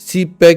CPEC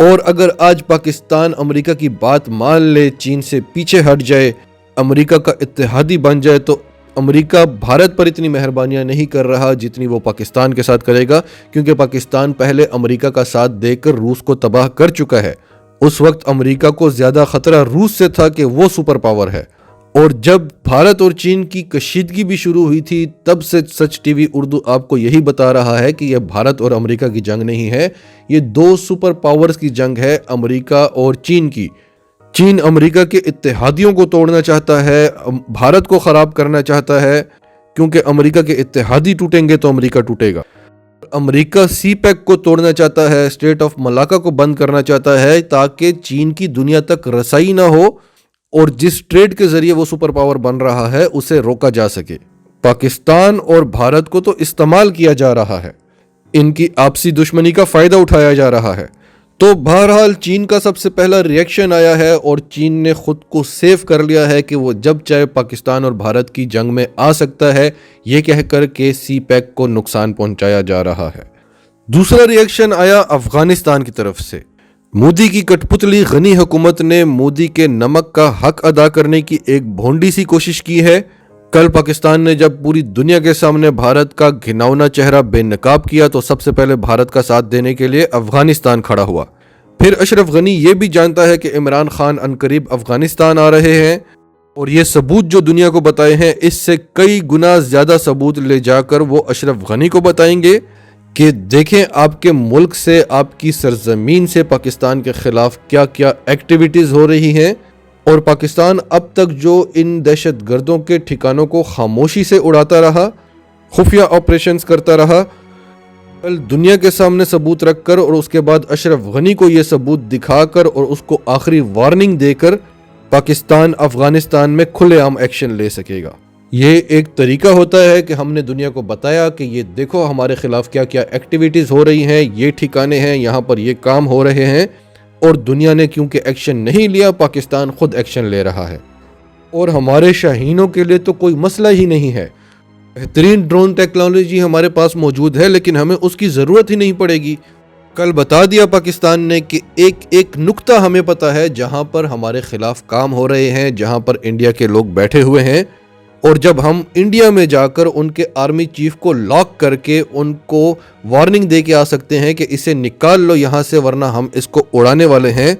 اور اگر آج پاکستان امریکہ کی بات مان لے، چین سے پیچھے ہٹ جائے، امریکہ کا اتحادی بن جائے، تو امریکہ بھارت پر اتنی مہربانیاں نہیں کر رہا جتنی وہ پاکستان کے ساتھ کرے گا، کیونکہ پاکستان پہلے امریکہ کا ساتھ دے کر روس کو تباہ کر چکا ہے۔ اس وقت امریکہ کو زیادہ خطرہ روس سے تھا کہ وہ سپر پاور ہے، اور جب بھارت اور چین کی کشیدگی بھی شروع ہوئی تھی، تب سے سچ ٹی وی اردو آپ کو یہی بتا رہا ہے کہ یہ بھارت اور امریکہ کی جنگ نہیں ہے، یہ دو سپر پاورز کی جنگ ہے، امریکہ اور چین کی۔ چین امریکہ کے اتحادیوں کو توڑنا چاہتا ہے، بھارت کو خراب کرنا چاہتا ہے، کیونکہ امریکہ کے اتحادی ٹوٹیں گے تو امریکہ ٹوٹے گا۔ امریکہ سی پیک کو توڑنا چاہتا ہے، اسٹریٹ آف ملاکا کو بند کرنا چاہتا ہے، تاکہ چین کی دنیا تک رسائی نہ ہو اور جس ٹریڈ کے ذریعے وہ سپر پاور بن رہا ہے اسے روکا جا سکے۔ پاکستان اور بھارت کو تو استعمال کیا جا رہا ہے، ان کی آپسی دشمنی کا فائدہ اٹھایا جا رہا ہے۔ تو بہرحال چین کا سب سے پہلا ریئیکشن آیا ہے، اور چین نے خود کو سیف کر لیا ہے کہ وہ جب چاہے پاکستان اور بھارت کی جنگ میں آ سکتا ہے، یہ کہہ کر کہ سی پیک کو نقصان پہنچایا جا رہا ہے۔ دوسرا ریئیکشن آیا افغانستان کی طرف سے۔ مودی کی کٹ پتلی غنی حکومت نے مودی کے نمک کا حق ادا کرنے کی ایک بھونڈی سی کوشش کی ہے۔ کل پاکستان نے جب پوری دنیا کے سامنے بھارت کا گھناؤنا چہرہ بے نقاب کیا، تو سب سے پہلے بھارت کا ساتھ دینے کے لیے افغانستان کھڑا ہوا۔ پھر اشرف غنی یہ بھی جانتا ہے کہ عمران خان عنقریب افغانستان آ رہے ہیں، اور یہ ثبوت جو دنیا کو بتائے ہیں، اس سے کئی گنا زیادہ ثبوت لے جا کر وہ اشرف غنی کو بتائیں گے کہ دیکھیں آپ کے ملک سے، آپ کی سرزمین سے پاکستان کے خلاف کیا کیا ایکٹیویٹیز ہو رہی ہیں، اور پاکستان اب تک جو ان دہشت گردوں کے ٹھکانوں کو خاموشی سے اڑاتا رہا، خفیہ آپریشنز کرتا رہا، کل دنیا کے سامنے ثبوت رکھ کر اور اس کے بعد اشرف غنی کو یہ ثبوت دکھا کر اور اس کو آخری وارننگ دے کر پاکستان افغانستان میں کھلے عام ایکشن لے سکے گا۔ یہ ایک طریقہ ہوتا ہے کہ ہم نے دنیا کو بتایا کہ یہ دیکھو ہمارے خلاف کیا کیا ایکٹیویٹیز ہو رہی ہیں، یہ ٹھکانے ہیں، یہاں پر یہ کام ہو رہے ہیں، اور دنیا نے کیونکہ ایکشن نہیں لیا، پاکستان خود ایکشن لے رہا ہے۔ اور ہمارے شاہینوں کے لیے تو کوئی مسئلہ ہی نہیں ہے، بہترین ڈرون ٹیکنالوجی ہمارے پاس موجود ہے، لیکن ہمیں اس کی ضرورت ہی نہیں پڑے گی۔ کل بتا دیا پاکستان نے کہ ایک نقطہ ہمیں پتہ ہے جہاں پر ہمارے خلاف کام ہو رہے ہیں، جہاں پر انڈیا کے لوگ بیٹھے ہوئے ہیں، اور جب ہم انڈیا میں جا کر ان کے آرمی چیف کو لاک کر کے ان کو وارننگ دے کے آ سکتے ہیں کہ اسے نکال لو یہاں سے ورنہ ہم اس کو اڑانے والے ہیں،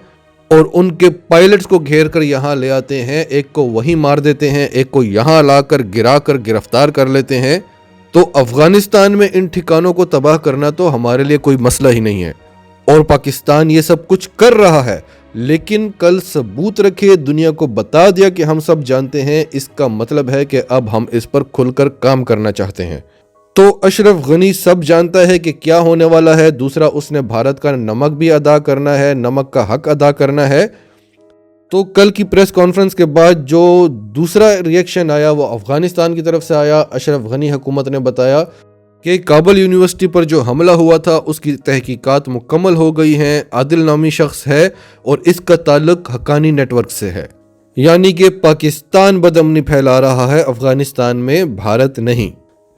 اور ان کے پائلٹس کو گھیر کر یہاں لے آتے ہیں، ایک کو وہیں مار دیتے ہیں، ایک کو یہاں لا کر گرا کر گرفتار کر لیتے ہیں، تو افغانستان میں ان ٹھکانوں کو تباہ کرنا تو ہمارے لیے کوئی مسئلہ ہی نہیں ہے۔ اور پاکستان یہ سب کچھ کر رہا ہے، لیکن کل ثبوت رکھے، دنیا کو بتا دیا کہ ہم سب جانتے ہیں، اس کا مطلب ہے کہ اب ہم اس پر کھل کر کام کرنا چاہتے ہیں۔ تو اشرف غنی سب جانتا ہے کہ کیا ہونے والا ہے، دوسرا اس نے بھارت کا نمک بھی ادا کرنا ہے، نمک کا حق ادا کرنا ہے۔ تو کل کی پریس کانفرنس کے بعد جو دوسرا ریئیکشن آیا وہ افغانستان کی طرف سے آیا۔ اشرف غنی حکومت نے بتایا کہ کابل یونیورسٹی پر جو حملہ ہوا تھا اس کی تحقیقات مکمل ہو گئی ہیں، عادل نامی شخص ہے اور اس کا تعلق حقانی نیٹ ورک سے ہے، یعنی کہ پاکستان بدامنی پھیلا رہا ہے افغانستان میں، بھارت نہیں۔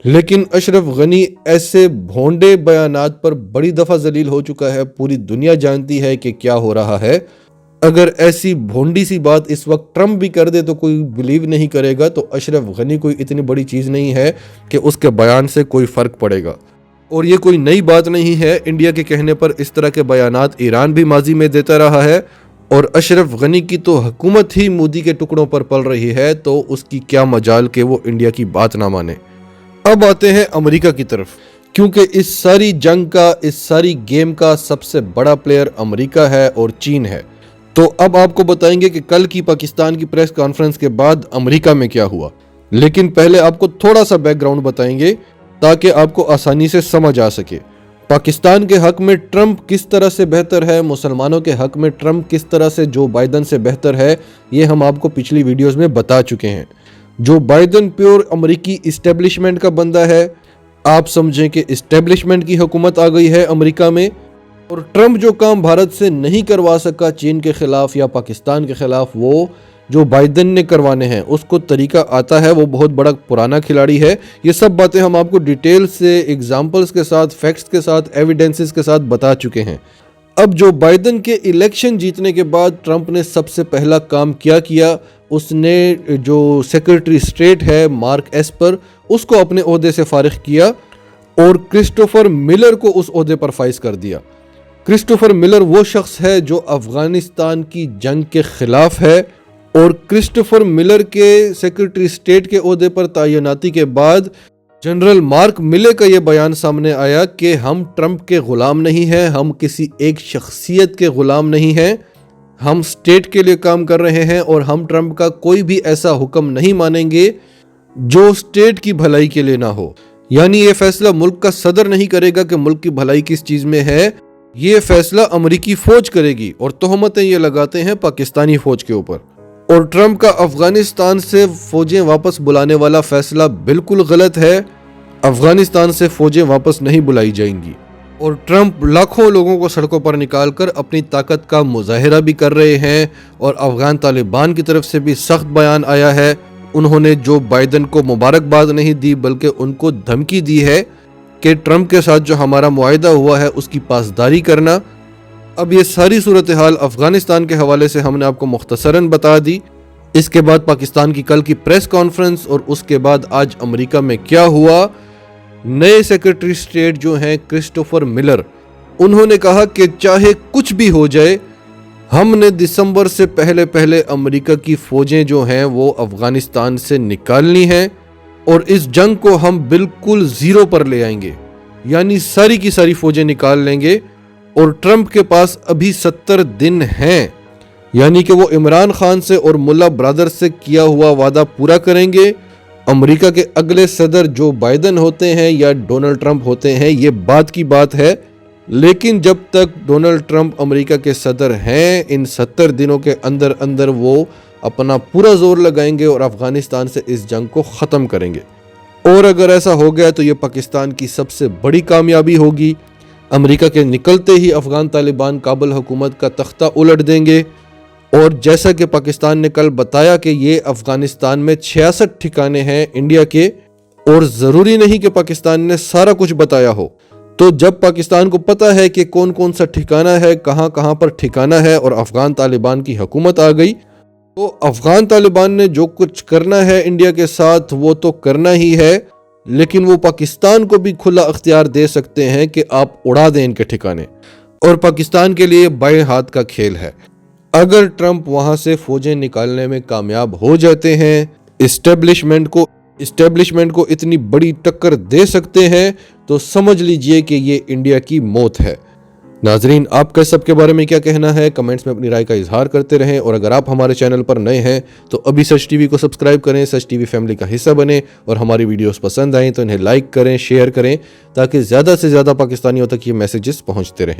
لیکن اشرف غنی ایسے بھونڈے بیانات پر بڑی دفعہ ذلیل ہو چکا ہے، پوری دنیا جانتی ہے کہ کیا ہو رہا ہے۔ اگر ایسی بھونڈی سی بات اس وقت ٹرمپ بھی کر دے تو کوئی بلیو نہیں کرے گا، تو اشرف غنی کوئی اتنی بڑی چیز نہیں ہے کہ اس کے بیان سے کوئی فرق پڑے گا۔ اور یہ کوئی نئی بات نہیں ہے، انڈیا کے کہنے پر اس طرح کے بیانات ایران بھی ماضی میں دیتا رہا ہے، اور اشرف غنی کی تو حکومت ہی مودی کے ٹکڑوں پر پل رہی ہے، تو اس کی کیا مجال کہ وہ انڈیا کی بات نہ مانے۔ اب آتے ہیں امریکہ کی طرف، کیونکہ اس ساری جنگ کا، اس ساری گیم کا سب سے بڑا پلیئر امریکہ ہے اور چین ہے۔ تو اب آپ کو بتائیں گے کہ کل کی پاکستان کی پریس کانفرنس کے بعد امریکہ میں کیا ہوا، لیکن پہلے آپ کو تھوڑا سا بیک گراؤنڈ بتائیں گے تاکہ آپ کو آسانی سے سمجھ آ سکے۔ پاکستان کے حق میں ٹرمپ کس طرح سے بہتر ہے، مسلمانوں کے حق میں ٹرمپ کس طرح سے جو بائیڈن سے بہتر ہے، یہ ہم آپ کو پچھلی ویڈیوز میں بتا چکے ہیں۔ جو بائیڈن پیور امریکی اسٹیبلشمنٹ کا بندہ ہے، آپ سمجھیں کہ اسٹیبلشمنٹ کی حکومت آ گئی ہے امریکہ میں، اور ٹرمپ جو کام بھارت سے نہیں کروا سکا چین کے خلاف یا پاکستان کے خلاف، وہ جو بائیڈن نے کروانے ہیں، اس کو طریقہ آتا ہے، وہ بہت بڑا پرانا کھلاڑی ہے۔ یہ سب باتیں ہم آپ کو ڈیٹیل سے، ایگزامپلز کے ساتھ، فیکٹس کے ساتھ، ایویڈنسز کے ساتھ بتا چکے ہیں۔ اب جو بائیڈن کے الیکشن جیتنے کے بعد ٹرمپ نے سب سے پہلا کام کیا اس نے جو سیکرٹری اسٹیٹ ہے مارک ایسپر اس کو اپنے عہدے سے فارغ کیا اور کرسٹوفر ملر کو اس عہدے پر فائز کر دیا۔ کرسٹوفر ملر وہ شخص ہے جو افغانستان کی جنگ کے خلاف ہے، اور کرسٹوفر ملر کے سیکرٹری اسٹیٹ کے عہدے پر تعیناتی کے بعد جنرل مارک ملے کا یہ بیان سامنے آیا کہ ہم ٹرمپ کے غلام نہیں ہیں، ہم کسی ایک شخصیت کے غلام نہیں ہیں، ہم اسٹیٹ کے لیے کام کر رہے ہیں اور ہم ٹرمپ کا کوئی بھی ایسا حکم نہیں مانیں گے جو اسٹیٹ کی بھلائی کے لیے نہ ہو۔ یعنی یہ فیصلہ ملک کا صدر نہیں کرے گا کہ ملک کی بھلائی کس چیز میں ہے، یہ فیصلہ امریکی فوج کرے گی، اور تہمتیں یہ لگاتے ہیں پاکستانی فوج کے اوپر۔ اور ٹرمپ کا افغانستان سے فوجیں واپس بلانے والا فیصلہ بالکل غلط ہے، افغانستان سے فوجیں واپس نہیں بلائی جائیں گی، اور ٹرمپ لاکھوں لوگوں کو سڑکوں پر نکال کر اپنی طاقت کا مظاہرہ بھی کر رہے ہیں، اور افغان طالبان کی طرف سے بھی سخت بیان آیا ہے۔ انہوں نے جو بائیڈن کو مبارکباد نہیں دی بلکہ ان کو دھمکی دی ہے کہ ٹرمپ کے ساتھ جو ہمارا معاہدہ ہوا ہے اس کی پاسداری کرنا۔ اب یہ ساری صورتحال افغانستان کے حوالے سے ہم نے آپ کو مختصراً بتا دی۔ اس کے بعد پاکستان کی کل کی پریس کانفرنس، اور اس کے بعد آج امریکہ میں کیا ہوا۔ نئے سیکرٹری اسٹیٹ جو ہیں کرسٹوفر ملر، انہوں نے کہا کہ چاہے کچھ بھی ہو جائے ہم نے دسمبر سے پہلے امریکہ کی فوجیں جو ہیں وہ افغانستان سے نکالنی ہیں، اور اس جنگ کو ہم بالکل زیرو پر لے آئیں گے، یعنی ساری کی ساری فوجیں نکال لیں گے، اور ٹرمپ کے پاس ابھی 70 دن ہیں، یعنی کہ وہ عمران خان سے اور ملا برادر سے کیا ہوا وعدہ پورا کریں گے۔ امریکہ کے اگلے صدر جو بائیڈن ہوتے ہیں یا ڈونلڈ ٹرمپ ہوتے ہیں یہ بات کی بات ہے، لیکن جب تک ڈونلڈ ٹرمپ امریکہ کے صدر ہیں ان 70 دنوں کے اندر وہ اپنا پورا زور لگائیں گے اور افغانستان سے اس جنگ کو ختم کریں گے، اور اگر ایسا ہو گیا تو یہ پاکستان کی سب سے بڑی کامیابی ہوگی۔ امریکہ کے نکلتے ہی افغان طالبان کابل حکومت کا تختہ الٹ دیں گے، اور جیسا کہ پاکستان نے کل بتایا کہ یہ افغانستان میں 66 ٹھکانے ہیں انڈیا کے، اور ضروری نہیں کہ پاکستان نے سارا کچھ بتایا ہو۔ تو جب پاکستان کو پتا ہے کہ کون کون سا ٹھکانہ ہے، کہاں پر ٹھکانہ ہے، اور افغان طالبان کی حکومت آ گئی، تو افغان طالبان نے جو کچھ کرنا ہے انڈیا کے ساتھ وہ تو کرنا ہی ہے، لیکن وہ پاکستان کو بھی کھلا اختیار دے سکتے ہیں کہ آپ اڑا دیں ان کے ٹھکانے، اور پاکستان کے لیے بائیں ہاتھ کا کھیل ہے۔ اگر ٹرمپ وہاں سے فوجیں نکالنے میں کامیاب ہو جاتے ہیں، اسٹیبلشمنٹ کو اتنی بڑی ٹکر دے سکتے ہیں، تو سمجھ لیجئے کہ یہ انڈیا کی موت ہے۔ ناظرین، آپ کا سب کے بارے میں کیا کہنا ہے؟ کمنٹس میں اپنی رائے کا اظہار کرتے رہیں، اور اگر آپ ہمارے چینل پر نئے ہیں تو ابھی سچ ٹی وی کو سبسکرائب کریں، سچ ٹی وی فیملی کا حصہ بنیں، اور ہماری ویڈیوز پسند آئیں تو انہیں لائک کریں، شیئر کریں، تاکہ زیادہ سے زیادہ پاکستانیوں تک یہ میسیجز پہنچتے رہیں۔